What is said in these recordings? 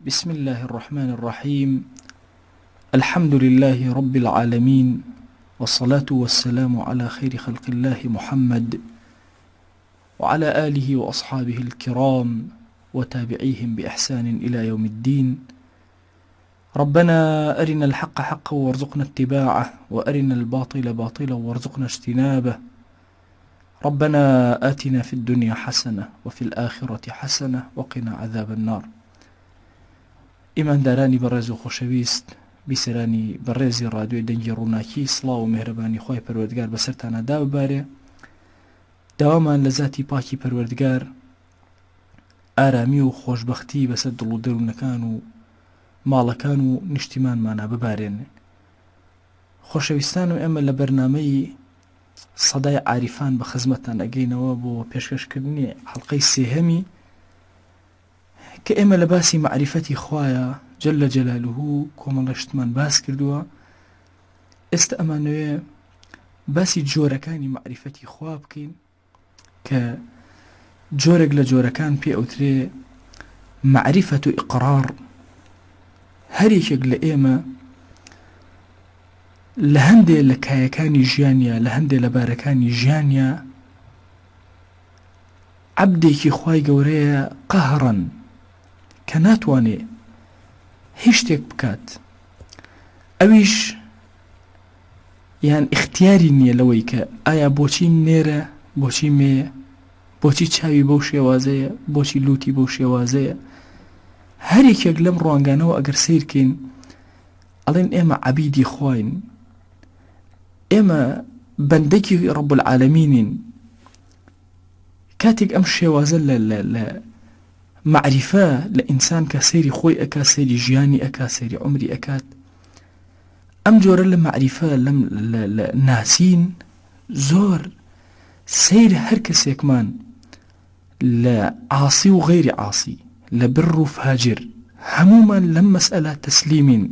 بسم الله الرحمن الرحيم. الحمد لله رب العالمين، والصلاة والسلام على خير خلق الله محمد وعلى آله وأصحابه الكرام وتابعيهم بإحسان إلى يوم الدين. ربنا أرنا الحق حقا وارزقنا اتباعه، وأرنا الباطل باطلا وارزقنا اجتنابه. ربنا آتنا في الدنيا حسنة وفي الآخرة حسنة وقنا عذاب النار. ئیمان دارانی بەڕێز و خۆشەویست، بیسەرانی بەڕێزی ڕادیۆی دەنگی ڕووناکی، سڵاو و میهرەبانی خۆی پەروەردگار بەسەرتانەدا ببارێ. داوامان لە ذاتی پاکی پەروەردگار، ئارامی و خۆشبەختی بەسەر دڵ و دەروونەکان و ماڵەکان و نیشتیمانمانە ببارێنێ. خۆشەویستانم، ئێمە لە بەرنامەی سەدای عاریفان بە خزمەتتان ئەگەینەوە بۆ پێشکەشکردنی حەڵقەی سێهەمی کە ئێمە لە باسی معریفەتی خوایە جەلە جەلالوهو کۆمەڵەشتمان باس کردووە. ئێستا ئەمانەوێ باسی جۆرەکانی معریفەتی خوا بکەین کە جۆرێک لە جۆرەکان پێ ئەوترێ معریفەت و ئیقرار. هەرێکێک لە ئێمە لە هەندێک لە کایەکانی ژیانیا، لە هەندێک لە بارەکانی ژیانیا عەبدێکی خوای گەورەیە قەهڕەن کە ناتوانێ هیچ شتێک بکات. ئەویش یان اختیاری نییە لەوەی کە ئایا بۆچی نێرە، بۆچی مێیە، بۆچی چاوی بەو شێوازەیە، بۆچی لوتی بەو شێوازەیە. هەرێکێک لەم ڕوانگانەوە ئەگەر سیرکەین ئەڵێن ئێمە عەبیدی خواین، ئێمە بەندەکی ڕەب العالەمینین. کاتێک ئەم شێوازە لە معریفە لە ئینسان کە سەیری خۆی ئەکا، سەیری ژیانی ئەکا، سەیری عمری ئەکات، ئەم جۆرە لە معریفە لە ناسین زۆر سەیر هەر کەسێکمان لە عاسی و غەیری عاسی، لە بر و فاجر، هەمومان لەم مەسئلە تەسلیمین.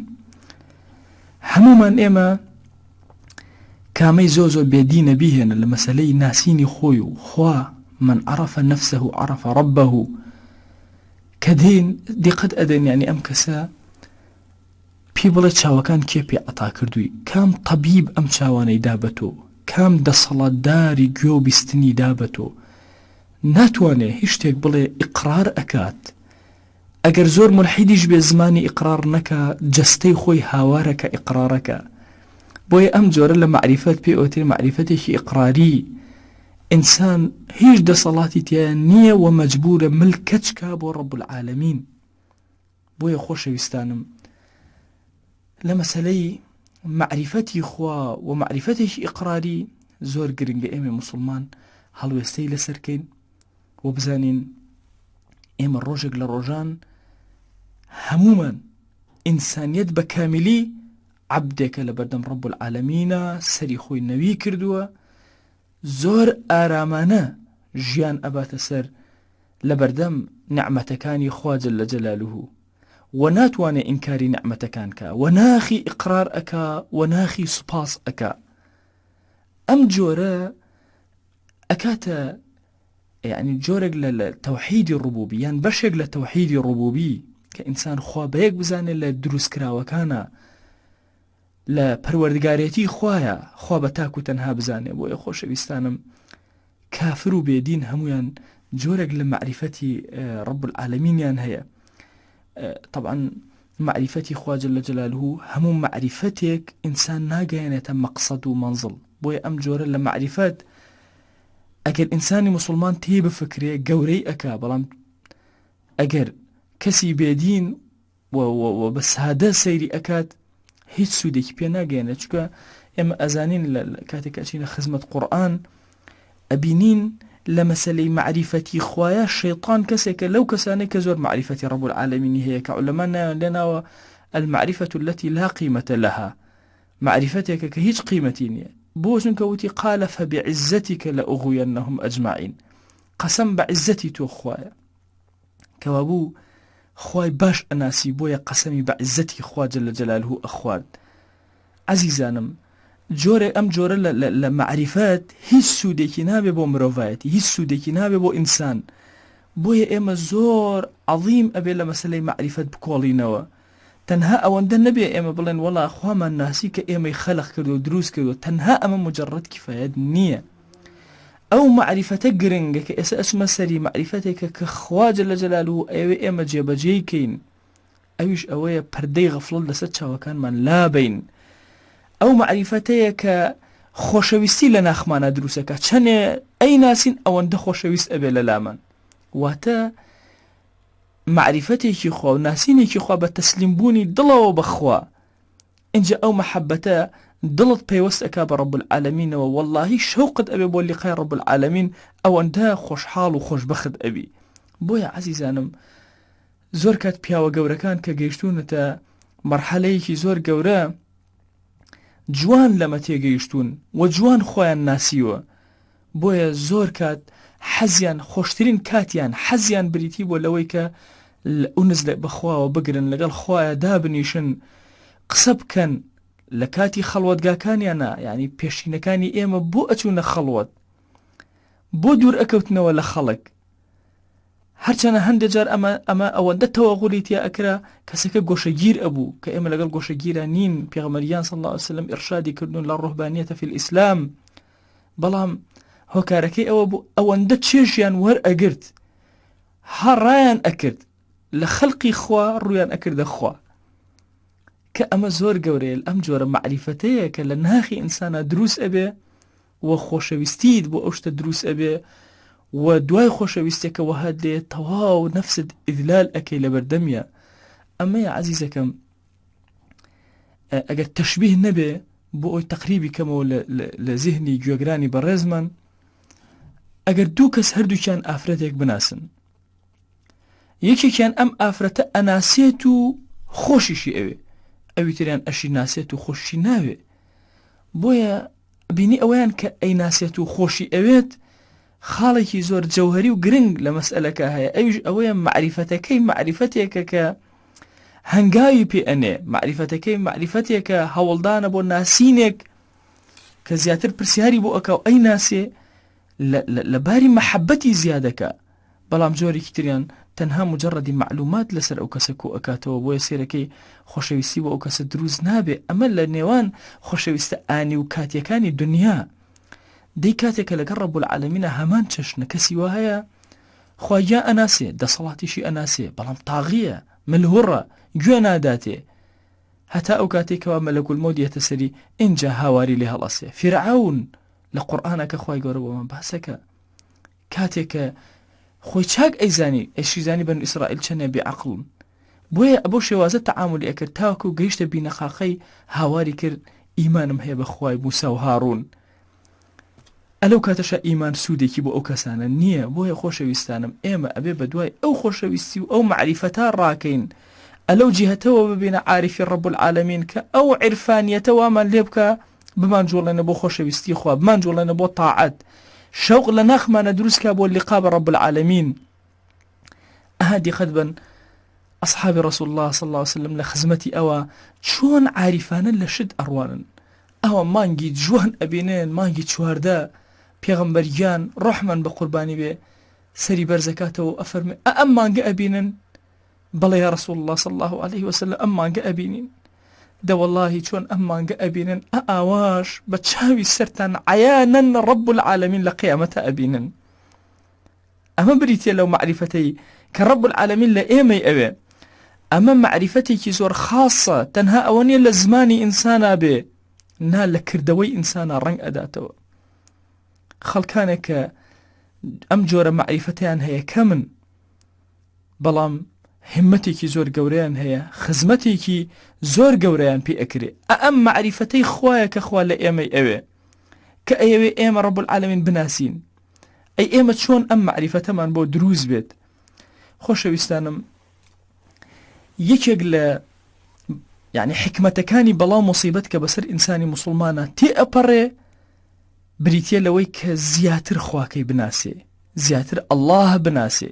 هەمومان ئێمە کامەی زۆ بێدینە بیهێنە لە مەسەلەی ناسینی خۆی و خوا. من عرف نفسه عرف ربه. کە دێن دیقەت ئەدەن، یعنی ئەم کەسە پێی بڵێ چاوەکان کێ پێ عەتا کردووی، کام تەبیب ئەم چاوانەی دابەتۆ، کام دەسەڵاتداری گوێ و بیستنی دابەتۆ. ناتوانێ هیچ شتێک بڵێ ئیقرار ئەکات. ئەگەر زۆر ملحیدیش بێ زمانی ئیقرار نەکا، جەستەی خۆی هاوارەکە ئیقرارەکە. بۆیە ئەم جۆرە لە معریفەت پێی ئەوترێ معریفەتێکی ئیقراری. ئینسان هیچ دەسەڵاتی تیایە نییە و مەجبورە ملکەچکا بۆ ڕەب العالەمین. بۆیە خۆشەویستانم، لە مەسەلەی معریفەتی خوا و معریفەتێکی ئیقراری زۆر گرنگە ئێمە موسڵمان هەڵوێستەی لەسەرکەین و بزانین ئێمە ڕۆژێک لە ڕۆژان هەمومان ئینسانیەت بە کامیلی عەبدێکە لە بەردەم ڕەب العالەمینە، سەری خۆی نەوی کردووە، زۆر ئارامانە ژیان ئەباتە سەر لە بەردەم نعمەتەکانی خوا جەلە جەلالوهو، و ناتوانێ ئینکاری نعمەتەکان کە، و ناخی ئیقرار ئەکا، و ناخی سوپاس ئەکا. ئەم جۆرە ئەکاتە یعنی جۆرێک لە تەوحیدی ڕوبوبی، یان بەشێک لە تەوحیدی ڕوبوبی کە ئینسان خوا بەیەک بزانێ لە دروستکراوەکانە، لە پەروەردگارێتی خوایە، خوا بە تاک و تەنها بزانێ. بۆیە خۆشەویستانم، کافر و بێدین هەمویان جۆرێک لە معریفەتی ڕەب العالەمینیان هەیە. طبعا معریفەتی خوا جەلە جەلالوهو هەموو معریفەتێک ئینسان ناگەیەنێتە مەقسەد و مەنزڵ. بۆیە ئەم جۆرە لە معریفەت ئەگەر ئینسانی موسڵمان تێ بفکرێ گەورەی ئەکا، بەڵام ئەگەر کەسی بێدین و بە سادە سەیری ئەکات هیچ سوودێکی پێ ناگەێنێ. چونکە ئێمە ئەزانین لە کاتێک ئەچینە خزمەت قورئان ئەبینین لە مەسەلەی معریفەتی خوایە شەیطان کەسێکە لەو کەسانەی کە زۆر معریفەتی ڕەب العالەمینی هەیە، کە عولەما لێناوە المعرفة التي لا قيمة لها، معریفەتێکە کە هیچ قیمەتی نییە. بۆ چونکە وتی قال فبعزتك لأغوينهم أجمعين. قەسەم بە عیزەتی تۆ خوایە، کەوا بوو خوای باش ئەناسی، بۆیە قەسەمی بە عیزەتی خوا جەلە جەلالوهو ئەخوارد. عەزیزانم، جۆرێک ئەم جۆرە لە معریفەت هیچ سوودێکی نابێ بۆ مرۆڤایەتی، هیچ سوودێکی نابێ بۆ ئینسان. بۆیە ئێمە زۆر عەظیم ئەبێ لە مەسەلەی معریفەت بکۆڵینەوە. تەنها ئەوەندە نەبێ ئێمە بڵێن وەڵا خوامان ناسی کە ئێمەی خەلق کردو و دروست کردو، تەنها ئەمە مجرد کفایەت نییە. ئەو معریفەتە گرنگە کە ئێستا ئەچمە سەری معریفەتێکە کە خوا جەلە جەلالوهو ئەوێ ئێمە جێبەجێی کەین، ئەویش ئەوەیە پەردەی غەفڵت لەسەر چاوەکانمان لابین. ئەو معریفەتەیە کە خۆشەویستی لە ناخمانە دروستەکە، چەنێ ئەی ناسین ئەوەندە خۆشەویست ئەبێ لە لامان. واتە معریفەتێکی خوا و ناسینێکی خوا بە تەسلیمبوونی دڵەوە بەخوا، اینجا ئەو مەحەبەتە دڵت پەیوەست ئەکا بە ڕەب العالەمینەوە، وەڵڵاهی شەوقت ئەبێ بۆ لیقای ڕەب العالەمین، ئەوەندە خۆشحاڵ و خۆشبەخت ئەبی. بۆیە عەزیزانم زۆر کات پیاوە گەورەکان کە گەیشتونەتە مەرحەلەیەکی زۆر گەورە، جوان لەمە تێگەیشتون و جوان خۆیان ناسیوە، بۆیە زۆر کات حەزیان خۆشترین کاتیان حەزیان بریتی بۆ لەوەی کە ئونز بەخواوە بگرن، لەگەڵ خوایە دابنیشن، قسە بکەن لە کاتی خەڵوەتگاکانیانە، یعنی پێشینەکانی ئێمە بۆ ئەچوونە خەڵوەت، بۆ دوور ئەکەوتنەوە لە خەڵک. هەرچەنە هەندێک جار ئەمە ئەوەندە تەواغولی تیا ئەکرا کەسەکە گۆشەگیر ئەبوو کە ئێمە لەگەڵ گۆشەگیرە نین. پێغەمبەریان صلی الله علیه وسلم ئیرشادی کردون لە ڕوحبانیەتە فی الئیسلام، بەڵام هۆکارەکەی ئەوە بوو ئەوەندە چێژیان وەرئەگرت، هەڕایان ئەکرد لە خەڵقی خوا، ڕویان ئەکردە خوا، کە ئەمە زۆر گەورەیە. ئەم جۆرە معریفەتەیە کە لە ناخی ئینسانە دروست ئەبێ و خۆشەویستیت بۆ ئەو شتە دروست ئەبێ، و دوای خۆشەویستێکە وەها دێ تەواو نەفست ئیدلال ئەکەی لە بەردەمیە. ئەمەیە عەزیزەکەم ئەگەر تەشبیه نەبێ بۆ ئەوی تەقریبی کەمەوە لە زیهنی گوێگرانی بەڕێزمان، ئەگەر دوو کەس هەردووکیان ئافرەتێک بناسن، یەکێکیان ئەم ئافرەتە ئەناسێت و خۆشیشی ئەوێ، ئەوی تریان ئەشی ناسێت و خۆشی ناوێ، بۆیە بینی ئەویان کە ئەی ناسێت و خۆشی ئەوێت خاڵێکی زۆر جەوهەری و گرنگ لە مەسئلەکە هەیە. ئەویش ئەوەیە معریفەتەکەی معریفەتێکە کە هەنگاوی پێ ئەنێ، معریفەتەکەی معریفەتێکە هەوڵدانە بۆ ناسینێک کە زیاتر پرسیاری بۆ ئەکا و ئەی ناسێ لە باری مەحەبەتی زیادەکە، بەڵام جۆرێکی تریان تەنها مجرڕدی معلومات لەسەر ئەو کەسە کۆ ئەکاتەوە، بۆیە سێرەکەی خۆشەویستی بۆ ئەو کەسە دروست نابێ. ئەمە لە نێوان خۆشەویستە ئانی و کاتیەکانی دنیا. دەی کاتێکە لەگەڵ ڕەب العالەمینە هەمان چەشنە کەسی وا هەیە خوایا ئەناسێ، دەسەڵاتیشی ئەناسێ، بەڵام تاغیە، ملهوڕە، گوێ ناداتێ، هەتا ئەو کاتێکەوە مەلەکول مەوت دێتە سەری، ئینجا هاواری لێ هەڵەسێ. فیرعەون لە قورئانەکە خوای گەورە بۆمان باسەکە کاتێکە خۆی چاک ئەیزانی، ئەشیزانی بەنو ئیسرائیل چەنێ بێعەقڵن، بۆیە ئەبۆ شێوازە تەعاملی ئەکرد تاوەکو گەیشتە بینەخاخەی هاواری کرد ئیمانم هەیە بە خوای موسا و هاڕون. ئەلەو کاتەشە ئیمان سوودێکی بۆ ئەو کەسانە نییە. بۆیە خۆشەویستانم ئێمە ئەبێ بە دوای ئەو خۆشەویستی و ئەو معریفەتە ڕاکەین، ئەلەو جیهەتەوە ببینە عارفی ڕەب العالەمین کە ئەو عرفانیەتە وامان لێ بکە، بمان جوڵێنە بۆ خۆشەویستی خوا، بمان جوڵێنە بۆ تاعەت، شەوق لە ناخمانە دروستکە بۆ لیقا بە ڕەب العالەمین. ئەهادی خەت بن ئەصحابی ڕەسوڵ الله صلی الله علیه وسلم لە خزمەتی ئەوە چۆن عارفانە لە شت ئەڕوانن. ئەوە مانگی جوان ئەبینێن، مانگی چواردە، پێغەمبەریان ڕەحمان بە قوربانی بێ سەری بەرزەکاتەوە ئەفەرمێ ئەم مانگە ئەبینن؟ بەڵێ یا ڕەسوڵ الله صلی الله عليه وسلم ئەم مانگە ئەبینین. دە وەڵڵاهی چۆن ئەم مانگە ئەبینن، ئاواش بە چاوی سەرتان عەیانەن ڕەب العالەمین لە قیامەتە ئەبینن. ئەمە بریتێ لەو معریفەتەی کە ڕەب العالەمین لە ئێمەی ئەوێ. ئەمە معریفەتێکی زۆر خاصە، تەنها ئەوە نیە لە زمانی ئینسانە بێ، نا لە کردەوەی ئینسانە ڕەنگ ئەداتەوە. خەڵکانێک کە ئەم جۆرە معریفەتیان هەیە کەمن، بەڵام همەتێکی زۆر گەورەیان هەیە، خزمەتێکی زۆر گەورەیان پێ ئەکرێ. ئەم معریفەتەی خوایە کە خوا لە ئێمەی ئەوێ کە ئەیەوێ ئێمە ڕەب العالەمین بناسین. ئەی ئێمە چۆن ئەم معریفەتەمان بۆ دروست بێت؟ خۆشەویستانم یەکێک لە یعنی حکمەتەکانی بەڵاو مصیبەت کە بەسەر ئینسانی مسلمانە تێ ئەپەڕێ بریتە لەوەی کە زیاتر خواکەی بناسێ، زیاتر ئەڵڵاه بناسێ.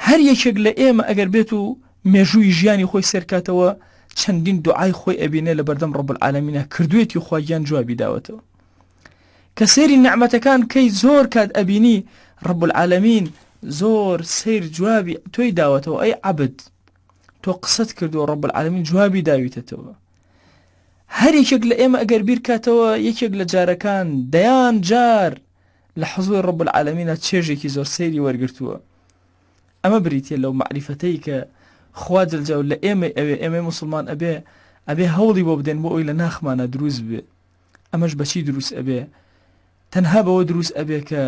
هەر یەکێک لە ئێمە ئەگەر بێت و مێژووی ژیانی خۆی سەرکاتەوە چەندین دوعای خۆی ئەبینێ لە بەردەم ڕەب العالەمینە کردوێتی و خواگیان جوابی داوەتەوە. کە سێری نعمەتەکان کەی زۆر کات ئەبینی ڕەب العالەمین زۆر سیر جوابی تۆی داوەتەوە ئەی عەبد تۆ قسەت کردو ڕەب العالەمین جوابی داویتەوە. هەر یەکێک لە ئێمە ئەگەر بیر کاتەوە یەکێک لە جارەکان دەیان جار لە حوزوری ڕەب العالەمینە چێژێکی زۆر سەیری وەرگرتووە. ئەمە بریتە لەو معریفەتەی کە خوا جەلجەلاوه لە ئێمە موسڵمان ئەبێ هەوڵی بۆ بدەین بۆ ئەوی لە ناخمانە دروست بێ. ئەمەش بەچی دروست ئەبێ؟ تەنها بەوە دروست ئەبێ کە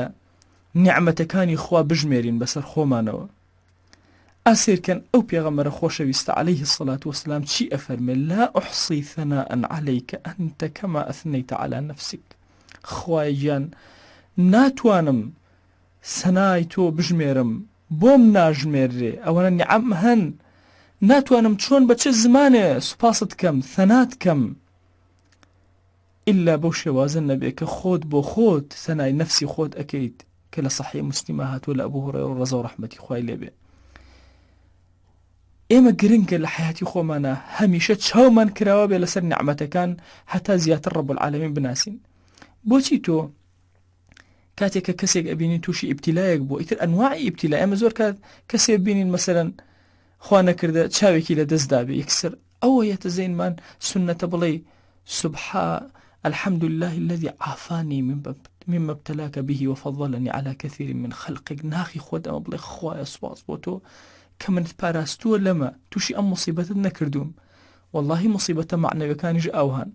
نیعمەتەکانی خوا بژمێرین بەسەر خۆمانەوە. ئاسێرکەن ئەو پێغەمبەرە خۆشەویستە عەلەیهی السەڵات وەسەلام چی ئەفەرمێ؟ لا ئوحصی ثەناء عەلەیکە ئەنتە کەما ئەثنەیتە عەلا نەفسیک. خوای گیان ناتوانم سەنای تۆ بژمێرم، بۆم ناژمێرێ، ئەوەنە نیعەم هەن، ناتوانم چۆن بە چه زمانێ سوپاست کەم، ثەنات کەم، ئللا بەو شێوازە نەبێ کە خۆت بۆ خۆت سەنای نەفسی خۆت ئەکەیت کە لە صەحیح مسلمە هاتووە لە ئەبوو هورەیرە ڕەزا و ڕەحمەتی خوای لێبێ. ئێمە گرنگە لە حیاتی خۆمانە هەمیشە چاومان کراوە بێ لەسەر نیعمەتەکان هەتا زیاتر ڕەب العالەمین بناسین. بۆچی تۆ کاتێک کە کەسێک ئەبینی تووشی ئیبتیلایەک بۆ ئیتر ئەنواعی ئیبتیلا، ئێمە زۆر کات کەسێک بینین مەسەلەن خوا نەکردە چاوێکی لە دەستدا بێ یەکسەر ئەوە یەتە زەینمان سنەتە بڵێ سبحان الحمد لله الذي عافاني مما ابتلاك به وفضلني على كثير من خلقك. ناخی خۆت ئەمە بڵێ خوایە سوپاس بۆ تۆ کە منت پاراستووە لەمە تووشی ئەم مصیبەتت نەکردوم. واللهی مصیبەتە معنەویەکانیش ئەوهان.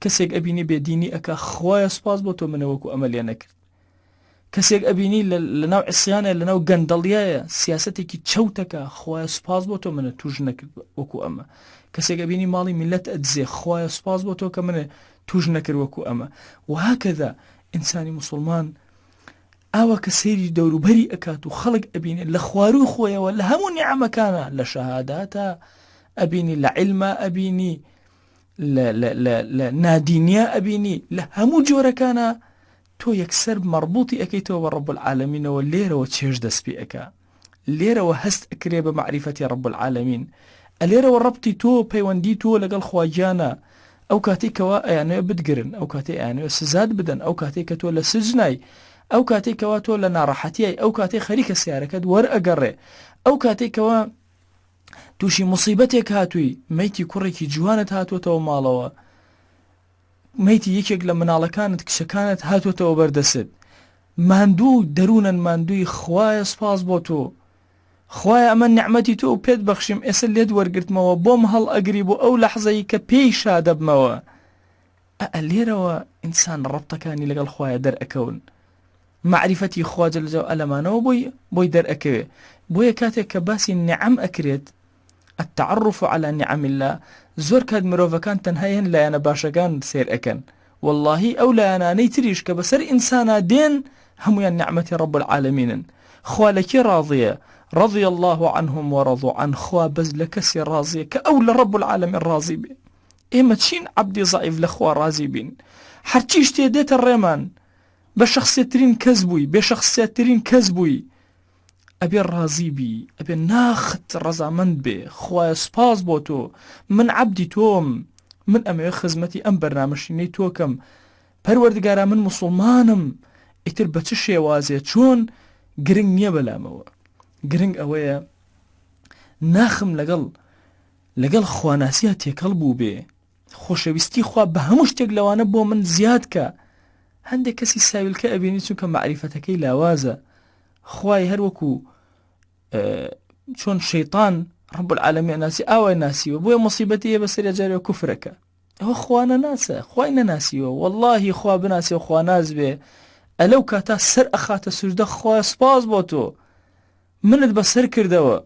کەسێک ئەبینی بێدینی ئەکا خوایە سوپاس بۆ تۆ منەوەکو ئەمە لێ نەکرد. کەسێک ئەبینی لەناو عیسیانە لەناو گەندەڵیایە سیاسەتێکی چەوتەکە خوایە سوپاس بۆ تۆ منە توش نەکرد وەکو ئەمە. کەسێک ئەبینی ماڵی میلەت ئەدزێ خوایە سوپاس بۆ تۆ کە منە توش نەکرد وەکو ئەمە. وهاکەذا ئینسانی موسڵمان ئاوا کە سەیری دەوروبەری ئەکات و خەڵک ئەبینێت لە خواروی خۆیەوە لە هەموو نیعەمەکانە، لە شەهاداتە ئەبینی، لە عیلمە ئەبینی، لە نادینیە ئەبینی، لە هەموو جۆرەکانە تۆ یەکسەر مەربوطی ئەەکەیتەوە بە ڕەب العالەمینەوە. لێرەوە چێژ دەست پێ ئەکا، لێرەوە هەست ئەکرێ بە معریفەتی ڕەب العالەمین، لێرەوە ڕەبتی تۆ پەیوەندی تۆ لەگەڵ خواگیانە. ئەو کاتێک کەوا ئەیانەوە بتگرن، ئەو کاتێک ئەیانەوە سزاد بدەن، ئەو کاتێک کە تۆ لە سجنای، ئەو کاتێکەوە تۆ لە ناڕەحەتیای، ئەو کاتێک خەریکە سیارەکەت وەرئەگەڕێ، ئەو کاتێکەوە تووشی مصیبەتێک هاتووی، مەیتی کوڕێکی جوانت هاتوۆتەوە ماڵەوە، مەیتی یەکێک لە مناڵەکانت کشەکانت هاتوۆتەوە بەردەست، ماندوو دەروونن ماندووی خوایە سپاس بۆ تۆ، خوایە ئەمە نیعمەتی تۆ و پێت بەخشیم، ئێستا لێت وەرگرتمەوە بۆم هەڵ ئەگری بۆ ئەو لەحزەی کە پێی شادەبمەوە. لێرەوە ئینسان ڕەبتەکانی لەگەڵ خوایە دەرئەکەون، معریفەتی خوا جەلجەلاوه ئەلەمانەوە بۆی دەرئەکەوێ. بۆیە کاتێک کە باسی نیعەم ئەکرێت، التعرف على نعم الله، زۆر کات مرۆڤەکان تەنها هێن لایەنە باشەکان سێر ئەکەن، واللهی ئەو لایەنانەی تریش کە بەسەر ئینسانە دێن هەمویان نیعمەتی ڕەب العالەمینن. خوا لەکی ڕاضیە؟ رضي الله عنهم ورضوا عن. خوا بەس لە کەسی ڕازیە کە ئەو لە ڕەب العالەمین ڕازی بێ. ئێمە چین عەبدی زەعیف لە خوا ڕازی بین؟ هەرچی شتێ دێتە ڕێمان، بە شخصیترین کەس بووی، بێ شخصیترین کەس بووی، ئەبێ ڕازی بی، ئەبێ ناخت ڕەزامەند بێ. خوایە سپاس بۆ تۆ، من عەبدی تۆم، من ئەمەوێ خزمەتی ئەم بەرنامەشینەی تۆکەم، پەروەردگارا من موسڵمانم. ئیتر بە چ شێوازێ چۆن گرنگ نییە بەلامەوە، گرنگ ئەوەیە ناخم لەگەڵ خواناسیە تێکەڵ بوو بێ، خۆشەویستی خوا بە هەموو شتێک لەوانە بۆ من زیاد کە. هەندێک کەسی ساویلکە ئەبینی چونکە معریفەتەکەی لاوازە، خوای هەروەکو چۆن شەیطان ڕەب العالەمین ناسی ئاوای ناسیوە، بۆیە مصیبەتی بەسەریا جارێ کوفرەکە. ئەوە خوا نەناسە، خوای نەناسیوە. واللهی خوا بناسیوە خوا ناز بێ، ئەلەو کاتا سەر ئەخاتە سوژدە، خوای سپاس بۆ تۆ، منت بەسەر کردەوە،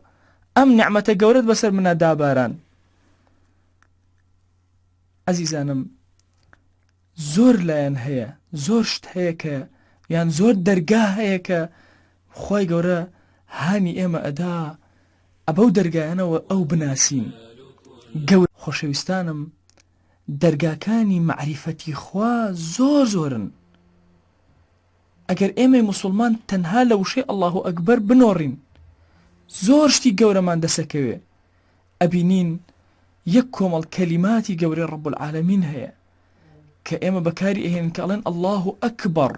ئەم نیعمەتە گەورەت بەسەر منە داباران. عەزیزانم، زۆر لایەن هەیە، زۆر شت هەیە کە یان زۆر دەرگا هەیە کە خوای گەورە هانی ئێمە ئەدا، ئەبەو دەرگایانەوە ئەو بناسین. گەور خۆشەویستانم، دەرگاکانی معریفەتی خوا زۆر زۆرن. ئەگەر ئێمەی موسڵمان تەنها لە وشەی ئەڵڵاهو ئەکبەر بنۆڕین، زۆر شتی گەورەمان دەسەکەوێ. ئەبینین یەک کۆمەڵ کەلیماتی گەورەی ڕەب العالەمین هەیە کە ئێمە بەکاری ئەهێنن کە ئەڵێن ئەڵڵاهو ئەکبەر،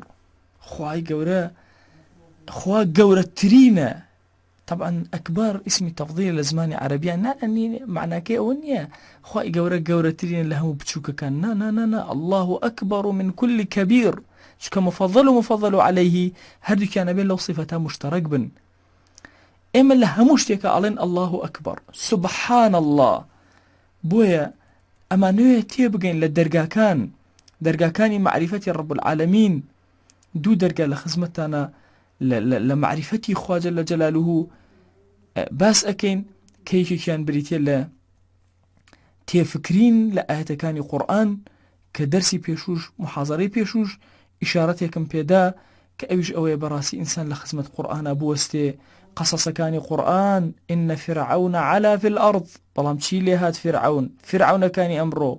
خوای گەورە خوا گەورەترینە. طبعا أكبر اسم تفضيل لزماني عربية أني معنى كي أونيا خواهي قورترين لهم بتشوك كان نا الله أكبر من كل كبير شكا مفضل عليه هردو كان بين لو صفتا مشترك بن إما لها مشتك علين الله أكبر سبحان الله بويا أما نوية تيبقين درقا كان معرفة رب العالمين دو درقا لخزمتنا لمعرفتي خوا جل جلاله باس أكين كيكي كان بريتي لا تيفكرين لآياتكاني قرآن كدرسي بيشوش محاضري بيشوش إشارتكم بيدا كأوج أوي براسي إنسان لخزمة قرآن أبوستي قصص كاني قرآن إن فرعون علا في الأرض بلام تشيلي هات فرعون كاني أمره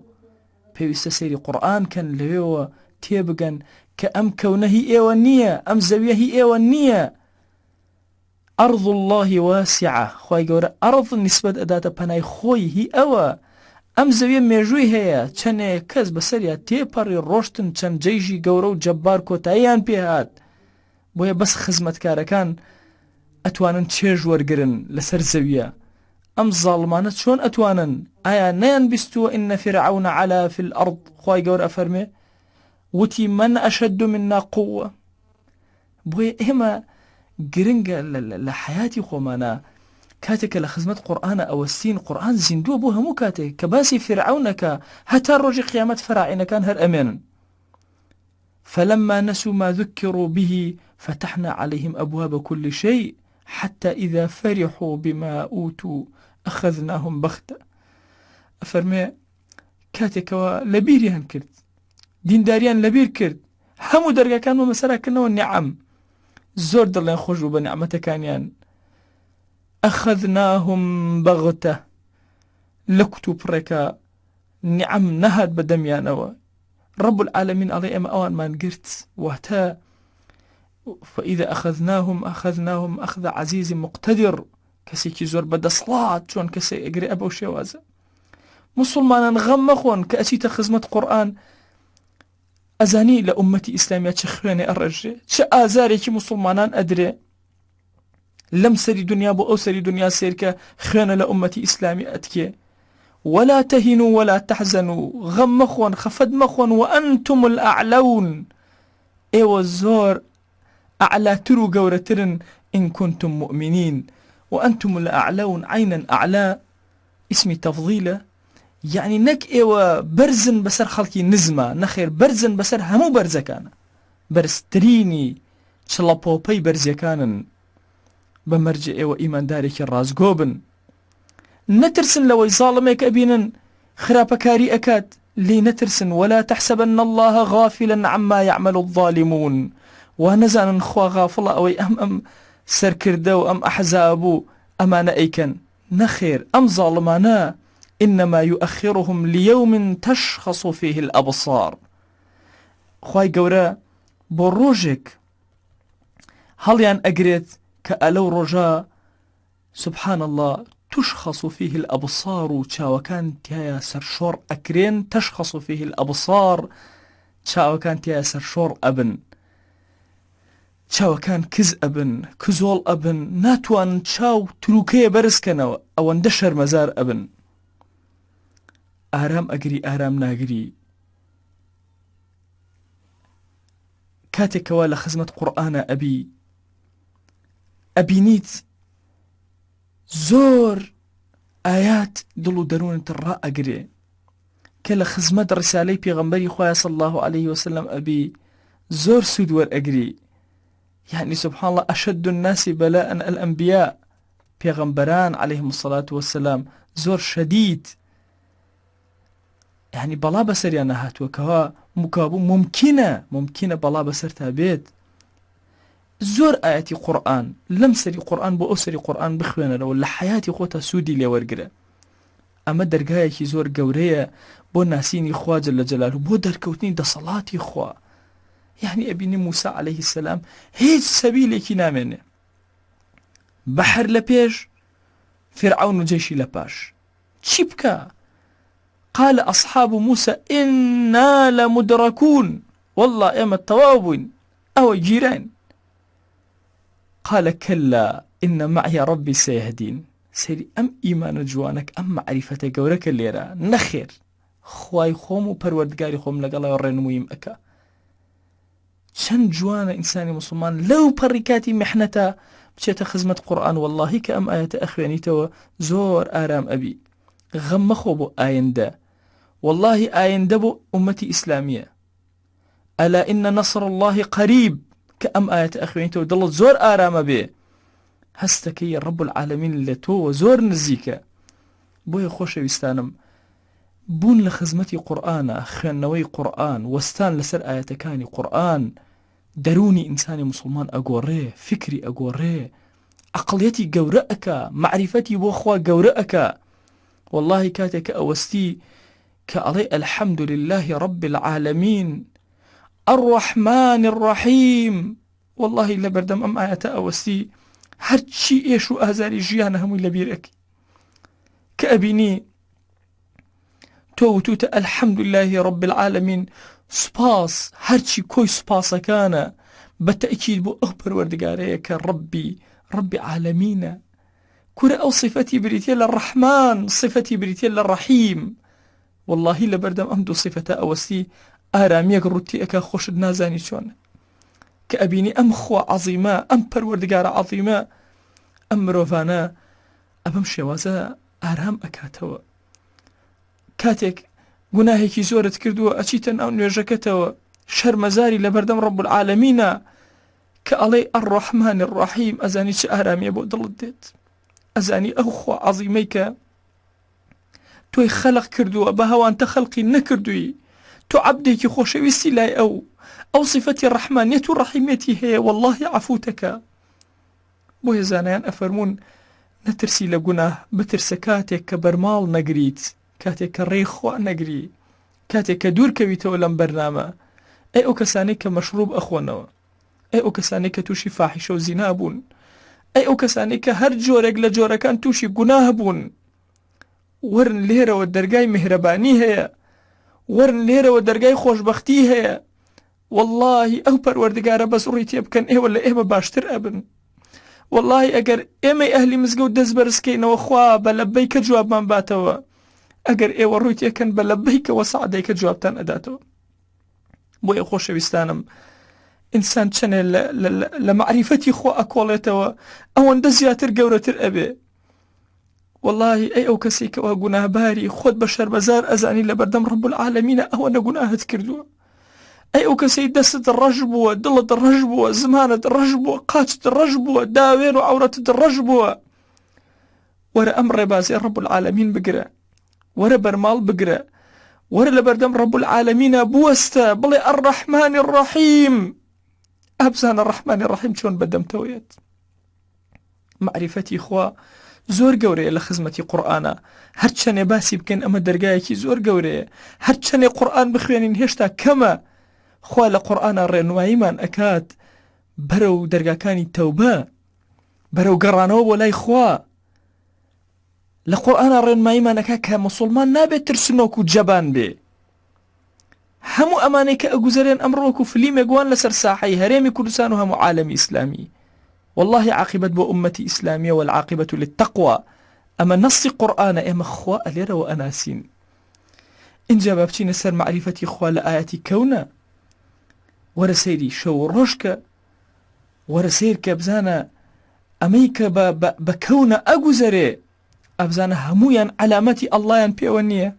بيوست سيري قرآن كان لهو تيبقن كأم كونه إيوانية أم زويه إيوانية أرض الله واسعة خواهي قورا أرض نسبة أداة بناي خوي هي أوا أم زويه ميجوي هيا چنه كز بسريا تيباري روشتن چن جيجي قورو جبار كوتايان بيهات بويا بس خزمت كاركان أتوانن تشيج ورقرن لسر زويه أم ظالمانت شون أتوانن آيا نين بستو إن فرعون علا في الأرض خواهي قورا أفرمي وتي من أشد منا قوة بوي إما قرنجا لحياتي خومانا كاتك لخزمة قرآن أو السين قرآن زندو بوها مو كاتك كباسي فرعونك هتا رجي قيامة فراعين كان هر أمين فلما نسوا ما ذكروا به فتحنا عليهم أبواب كل شيء حتى إذا فرحوا بما أوتوا أخذناهم بغتة أفرمي كاتك لبيري هنكرت دینداریان لەبیر کرد هەموو دەرگاکان و مەسەراکردنەوە نیعەم زۆر دڵیان خۆش بوو بە نیعمەتەکانیان ئەخەذناهم بەغتە لە کوت و پڕێکە نیعەم نەهات بەدەمیانەوە رب العالمین ئەڵێ ئێمە ئەوانمان گرت واتە فإذا أخذناهم أخذ عزيز مقتدر کەسێکی زۆر بەدەسڵات چۆن کەسێ ئەگرێ ئەبەو شێوازە مسلمانان غەم مەخۆن کە ئەچیتە خزمەت قورئان أزاني لأمتي إسلامية تخواني الرجل آزاري مسلمانان أدري لم سري دنيا بو أو سري دنيا سيركا خيانة لأمتي إسلامية أتكي ولا تهنوا ولا تحزنوا غم مخون خفد مخون وأنتم الأعلون إيوة الزور أعلى ترو قورترن إن كنتم مؤمنين وأنتم الأعلون عينا أعلى اسمي تفضيله يعني نك إيوة برزن بسر خلقي نزمة نخير برزن بسر همو برزكان برستريني شلابوبي برزكان بمرجع إيوة إيمان داريك الراس قوبن نترسن لو ظالميك أبينا خرابكاري أكاد لي نترسن ولا تحسبن الله غافلا عما يعمل الظالمون ونزان خوا غافلة أو أم سركردو أم أحزابو أمان أيكن نخير أم ظالمانا إنما يؤخرهم ليوم تشخص فيه الأبصار خواهي قورا بروجك هل يان أقريت كألو رجاء سبحان الله تشخص فيه الأبصار وكان تيا سرشور أكرين تشخص فيه الأبصار وكان تيا سرشور أبن وكان كز أبن كزول أبن ناتوان تروكي برسكنا أو اندشر مزار أبن آرام أجري آرام ناجري كاتك ولا خزمة قرآن أبي نيت زور آيات دلو درون تراء أجري كلا خزمة رسالة بيغمبري خويا صلى الله عليه وسلم أبي زور سودور أجري يعني سبحان الله أشد الناس بلاء الأنبياء بيغمبران عليهم الصلاة والسلام زور شديد يعني بلا بسر يا نهات وكها مكابو ممكنة بلا بسر تابيت زور آياتي قرآن لم سري قرآن بو أسري قرآن بخوانا لو لحياتي خوتا سودي لي ورقرة أما درقايكي زور قورية بو ناسيني خوا جل جلاله بو دركوتني دا صلاتي خوا يعني أبيني موسى عليه السلام هيج سبيليكي نامنه بحر لبيش فرعون جيشي لباش تشيبكا قال أصحاب موسى إنا لمدركون والله إما التوابين أو جيران قال كلا إن معي ربي سيهدين. سيري أم إيمان جوانك أم معرفة جورك الليرة نخير خواي خوم وبرودقاري خوم لقلا يورين مهم أكا شن جوانا إنساني مسلمان لو بركاتي محنتا بشيت خزمة قرآن والله كأم آية أخواني تو زور آرام أبي غم خوبو آيندا والله آيندا بو أمتي إسلامية ألا إن نصر الله قريب كأم آية أخواني تو دلت زور آرام أبي هستكي رب العالمين اللي تو زور نزيكا بوي خوش ويستانم بون لخزمتي قرآن خوانوي قرآن وستان لسر آياتكاني قرآن دروني إنساني مسلمان أقوريه فكري أقوريه عقليتي قورئك معرفتي بوخوا قورئك والله كاتك أوستي كألي الحمد لله رب العالمين الرحمن الرحيم والله إلا بردم أم آيات أوستي هرشي إيشو أهزاري جيانا همو إلا بيرك كأبيني توت الحمد لله رب العالمين سباس هرشي كوي سباسا كان بالتأكيد بو أخبر وردقاريك ربي عالمين كورا أو صفتي بريتيا للرحمن صفتي بريتيا للرحيم والله لبردم أمدو صفتا أوستي آراميك روتي أكا خوش نازاني شون كأبيني أم خوا عظيمة أم پروردگار عظيمة أم مروفانا أبم شوازا آرام أكاتوا كاتك گوناهێکی زۆرت کردووە ئەچیتن ئەو نوێژەکەتەوە شەرمەزاری لە بەردەم ڕەب العالەمینە کە ئەڵێ ئەڕەحمان الرەحیم ئەزانی چه ئارامیە بۆ دڵت دێت ئەزانی ئەو خوا عەزیمەی کە تۆی خەلق کردووە بە هەوانتە خەڵقی نەکردووی تۆ عەبدێکی خۆشەویستی لای ئەو صفەتی ڕەحمانیەت و ڕەحیمەتی هەیە والله عەفوتەکە بۆیە زانایان ئەفەرموون نەترسی لە گوناه بترسە کاتێک کە بەرماڵ نەگریت کاتێک کە ڕێی خوا نەگری کاتێک کە دوور کەویتەوە لەم بەرنامە ئەی ئەو کەسانەی کە مەشروب ئەخۆنەوە ئەی ئەو کەسانەی کە تووشی فاحیشە و زینا بوون ئەی ئەو کەسانەی کە هەر جۆرێک لە جۆرەکان تووشی گوناه بوون ورن لێرەوە دەرگای میهرەبانی هەیە ورن لێرەوە دەرگای خۆشبەختی هەیە والله ئەو پەروەردگارە بەس ڕووی تێ بکەن ئێوە لە ئێمە باشتر ئەبن والله ئەگەر ئێمەی ئەهلی مزگەوت دەست بەرزکەینەوە خوا بە لەبەی کە جوابمان باتەوە ئەگەر ئێوە ڕووی تێکەن بە لەبەیکەوە سەعدەی کە جوابتان ئەداتەوە بۆیە خۆشەویستانم ئینسان چەنێ لە معریفەتی خۆ ئەکۆڵێتەوە ئەوەندە زیاتر گەورەتر ئەبێ والله ئەی ئەو کەسێک کەەوە گوناهباری خۆت بە شەرمەزار ئەزانی لە بەردەم ڕەب العالەمینە ئەوە نەگوناهت کردووە ئەی ئەو کەسەی دەستت ڕەش بووە دڵت ڕەش بووە زمانت ڕەش بووە قاچت ڕەش بووە داوێن و عەورەتت ڕەش بووە وەرە ئەم ڕێبازی ڕەب العالەمین بگرە وەرە بەرماڵ بگرە وەرە لە بەردەم ڕەب العالەمینە بوەستە بڵێ ئەڕەحمان الرەحیم ئەبزانە ڕەحمانی ڕەحیم چۆن بەدەمتەوەیەت معریفەتی خوا زۆر گەورەیە لە خزمەتی قورئانە هەر چەندێ باسی بکەن ئەمە دەرگایەکی زۆر گەورەیە هەر چەندێ قورئان بخوێنین هێشتا کەمە خوا لە قورئانە ڕێنماییمان ئەکات بەرەو دەرگاکانی تەوبە بەرەو گەڕانەوە بۆ لای خوا لە قورئانە ڕێنماییمان ئەکات کە موسڵمان نابێت ترسنۆک و جەبان بێ هەموو ئەمانەی کە ئەگوزارێن ئەمڕۆک و فلیمێک وان لەسەر ساحەی هەرێمی کوردستان و هەموو عالەمی ئیسلامی والله عاقبت بو أمتي إسلامية والعاقبة للتقوى أما نص قرآن إما خواء ليرة وأناسين إن جاببتين سر معرفتي خواء لآياتي كونا ورسيري شو روشك ورسيرك بزانا أميك بكونا أقزري أبزانا همويا علامتي الله ينبيونية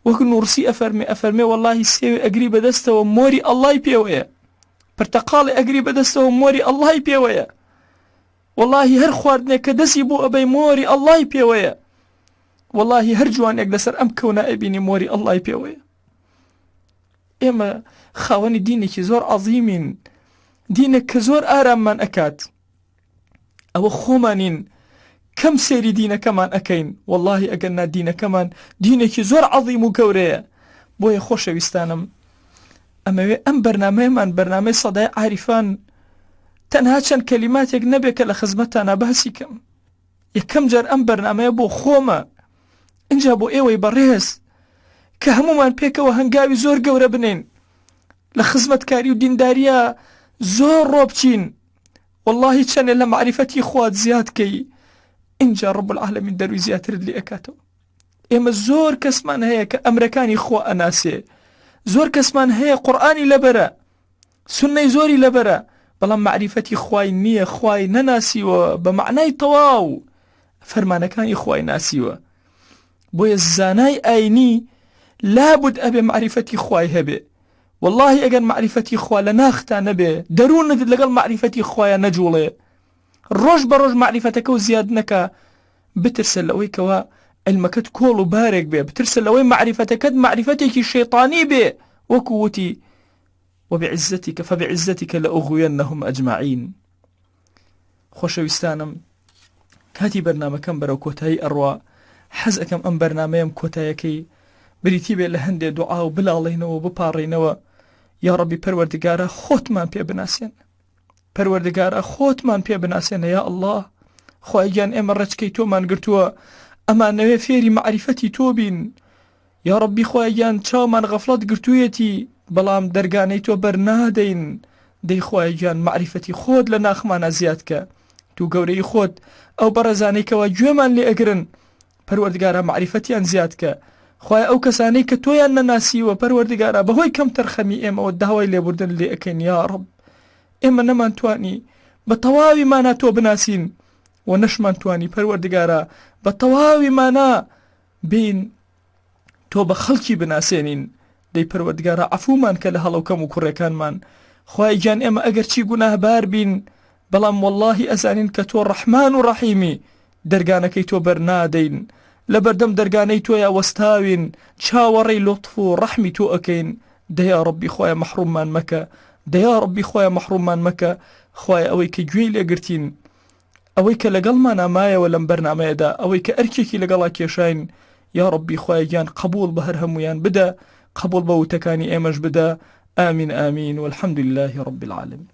وكن نورسي أفرمي والله سيوي أقريب دسته وموري الله يبيوية پرتقاڵی ئەگری بەدەستەوە مۆری ئەڵڵای پێوەیە والله هەر خواردنێک کە دەستی بۆ ئەبەی مۆری ئەڵڵای پێوەیە والله هەر جوانێک لەسەر ئەم کەونە ئەبینی مۆری ئەڵڵای پێوەیە ئێمە خاوەنی دینێکی زۆر عەزیمین دینێک کە زۆر ئاراممان ئەکات ئەوە خۆمانین کەم سێری دینەکەمان ئەکەین والله ئەگەرنا دینەکەمان دینێکی زۆر عەزیم و گەورەیە بۆیە خۆشەویستانم ئەمەوێ ئەم بەرنامەیەمان بەرنامەی سەدای عارفان تەنها چەند کەلیماتێک نەبێت کە لە خزمەتتانە باسی کەم یەکەم جار ئەم بەرنامەیە بۆ خۆمە اینجا بۆ ئێوەی بەڕێز کە هەمومان پێکەوە هەنگاوی زۆر گەورە بنین لە خزمەتکاری و دینداریە زۆر ڕۆ بچین والله چەنێ لە معریفەتی خوات زیادکەی اینجا ڕب العالەمین دەروی زیاترت لێ ئەکاتەوە. ئێمە زۆر کەسمان هەیە کە ئەمرەکانی خوا ئەناسێ، زۆر کەسمان هەیە قورئانی لەبەرە، سنەی زۆری لەبەرە، بەڵام معریفەتی خوای نییە، خوای نەناسیوە بە معنای تەواو، فەرمانەکانی خوای ناسیوە. بۆیە زانای ئاینی لابد ئەبێ معریفەتی خوای هەبێ. والله ئەگەر معریفەتی خوا لە ناختا نەبێ، دەروونت لەگەڵ معریفەتی خوایە نەجوڵێ، ڕۆژ بە ڕۆژ معریفەتەکە و زیاد نەکە، بترسە لەوەی کەوا علمەکەت کۆڵ و بارێک بێ، بترسە لەوەی معریفەتەکەت معریفەتێکی شەیطانی بێ، وەکو وتی وبعزتك فبعزتك لأغوينهم أجمعين. خۆشەویستانم، کاتی بەرنامەکەم بەرەو کۆتایی ئەڕوا، حەز ئەکەم ئەم بەرنامەیەم کۆتایەکەی بریتی بێ لە هەندێ دوعا و بلاڵێنەوە و بپاڕێنەوە. یا ڕەبی پەروەردگارە خۆتمان پێ بناسێن، پەروەردگارە خۆتمان پێ بناسێنە یا ئەڵڵاه. خوای گیان ئێمە ڕەچکەی تۆمان گرتووە، ئەمانەوێ فێری معریفەتی تۆ بین. یا ڕەبی خوای گیان چاومان غەفڵەت گرتوویەتی، بەڵام دەرگانەی تۆ بەرنادەین. دەی خوای گیان معریفەتی خۆت لە ناخمانە زیادکە، تو گەورەی خۆت ئەو بەڕێزانەی کەوا گوێمان لێ ئەگرن، پەروەردگارە معریفەتیان زیادکە. خوای ئەو کەسانەی کە تۆیان نەناسیوە، پەروەردگارە بەهۆی کەم تەرخەمی ئێمەوە داوای لێبوردن لێ ئەکەین. یا ڕەب، ئێمە نەمانتوانی بە تەواوی مانا تۆ بناسین و نەشمان توانی پەروەردگارە بە تەواوی مانا بین تۆ بە خەڵکی بناسێنین. دەی پەروەردگارە عەفومان کە لە هەڵەوکەم و کوڕەکانمان. خوای گیان ئێمە ئەگەر چی گوناهبار بین، بەڵام واللهی ئەزانین کە تۆ ڕەحمان و ڕەحیمی، دەرگانەکەی تۆ بەرنادەین، لەبەردەم دەرگانەی تۆیە وەستاوین، چاوەڕێی لطف و ڕەحمی تۆ ئەکەین. دەیا ڕەبی خوایە مەحروممان مەکە، دەیا ڕەبی خوایە مەحروممان مەکە. خوایە ئەوەی کە گوێی لێگرتین، ئەوەی کە لەگەڵمان ئامایەوە لەم بەرنامەیەدا، ئەوەی کە ئەرکێکی لەگەڵا کێشاین، یا ڕەبی خوایە گیان قبول بە هەر هەمویان بدە، قبول بە وتەکانی ئێمەش بدە. آمین آمین والحمد لله رب العالمين.